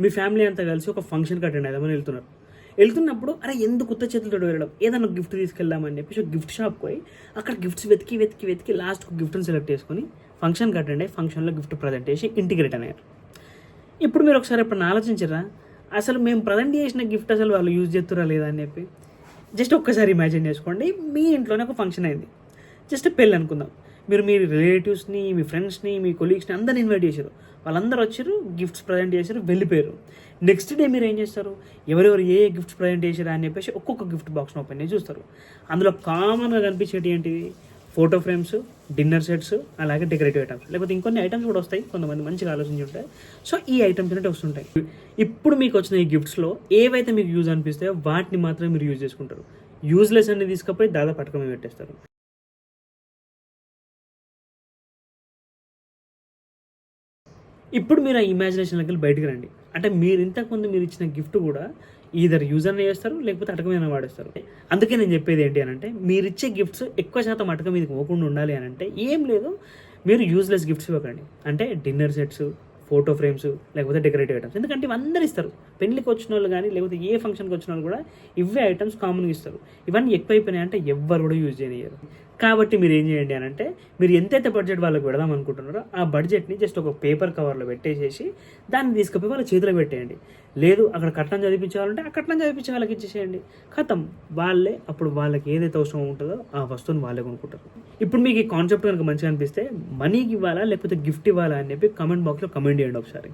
మీ family అంతా కలిసి ఒక ఫంక్షన్కి అటెండ్ అవుదామని వెళ్తున్నప్పుడు అరే ఎందుకు కొత్త చేతులతో వెళ్ళడం, ఏదన్నా గిఫ్ట్ తీసుకెళ్దామని చెప్పేసి ఒక గిఫ్ట్ షాప్కి పోయి అక్కడ గిఫ్ట్స్ వెతికి లాస్ట్కి గిఫ్ట్ని సెలెక్ట్ చేసుకొని ఫంక్షన్కి అటెండ్ అయ్యి ఫంక్షన్లో గిఫ్ట్ ప్రజెంట్ చేసి ఇంటికి రిటర్న్ అయ్యారు. ఇప్పుడు మీరు ఒకసారి ఎప్పుడన్నా ఆలోచించరా అసలు మేము ప్రజెంట్ చేసిన గిఫ్ట్ అసలు వాళ్ళు యూజ్ చేస్తురా లేదా అని చెప్పి? జస్ట్ ఒక్కసారి ఇమాజిన్ చేసుకోండి, మీ ఇంట్లోనే ఒక ఫంక్షన్ అయింది, జస్ట్ పెళ్ళి అనుకుందాం. మీరు మీ రిలేటివ్స్ని, మీ ఫ్రెండ్స్ని, మీ కొలీగ్స్ని అందరిని ఇన్వైట్ చేశారు. వాళ్ళందరూ వచ్చారు, గిఫ్ట్స్ ప్రజెంట్ చేశారు, వెళ్ళిపోయారు. నెక్స్ట్ డే మీరు ఏం చేస్తారు? ఎవరెవరు ఏ గిఫ్ట్స్ ప్రజెంట్ చేశారా అని చెప్పేసి ఒక్కొక్క గిఫ్ట్ బాక్స్ని ఓపెన్ చేసి చూస్తారు. అందులో కామన్గా కనిపించేటి ఏంటివి? ఫోటో ఫ్రేమ్స్, డిన్నర్ సెట్స్, అలాగే డెకరేటివ్ ఐటమ్స్, లేకపోతే ఇంకొన్ని ఐటమ్స్ కూడా వస్తాయి, కొంతమంది మంచిగా ఆలోచించి ఉంటాయి. సో ఈ ఐటమ్స్ అంటే వస్తుంటాయి. ఇప్పుడు మీకు వచ్చిన ఈ గిఫ్ట్స్లో ఏవైతే మీకు యూజ్ అనిపిస్తాయో వాటిని మాత్రమే మీరు యూజ్ చేసుకుంటారు. యూజ్లెస్ అన్ని తీసుకపోయి దాదాపు పట్టుకొని పెట్టేస్తారు. ఇప్పుడు మీరు ఆ ఇమాజినేషన్లోకి వెళ్ళి బయటకు రండి. అంటే మీరు ఇంతకుముందు మీరు ఇచ్చిన గిఫ్ట్ కూడా ఈధర్ యూజ్ అన్న చేస్తారు, లేకపోతే అటకమైన వాడేస్తారు. అందుకే నేను చెప్పేది ఏంటి అని అంటే, మీరు ఇచ్చే గిఫ్ట్స్ ఎక్కువ శాతం అటక మీదకి పోకుండా ఉండాలి అని అంటే ఏం లేదు, మీరు యూజ్లెస్ గిఫ్ట్స్ ఇవ్వకండి. అంటే డిన్నర్ సెట్స్, ఫోటో ఫ్రేమ్స్, లేకపోతే డెకరేటివ్ ఐటమ్స్. ఎందుకంటే ఇవి అందరు ఇస్తారు. పెళ్ళికి వచ్చిన వాళ్ళు కానీ లేకపోతే ఏ ఫంక్షన్కి వచ్చిన వాళ్ళు కూడా ఇవే ఐటమ్స్ కామన్గా ఇస్తారు. ఇవన్నీ ఎక్కువైపోయినాయి అంటే ఎవ్వరు కూడా యూజ్ చేయనియరు. కాబట్టి మీరు ఏం చేయండి అని అంటే, మీరు ఎంతైతే బడ్జెట్ వాళ్ళకి పెడదాం అనుకుంటున్నారో ఆ బడ్జెట్ని జస్ట్ ఒక పేపర్ కవర్లో పెట్టేసేసి దాన్ని తీసుకుపోయి వాళ్ళ చేతిలో పెట్టేయండి. లేదు అక్కడ కట్నం చదివించాలంటే ఆ కట్నం చదివించే వాళ్ళకి ఇచ్చేసేయండి. ఖతం. వాళ్ళే అప్పుడు వాళ్ళకి ఏదైతే అవసరం ఉంటుందో ఆ వస్తువుని వాళ్ళే కొనుక్కుంటారు. ఇప్పుడు మీకు ఈ కాన్సెప్ట్ కనుక మంచిగా అనిపిస్తే మనీకి ఇవ్వాలా లేకపోతే గిఫ్ట్ ఇవ్వాలా అని చెప్పి కామెంట్ బాక్స్లో కమెంట్ చేయండి ఒకసారి.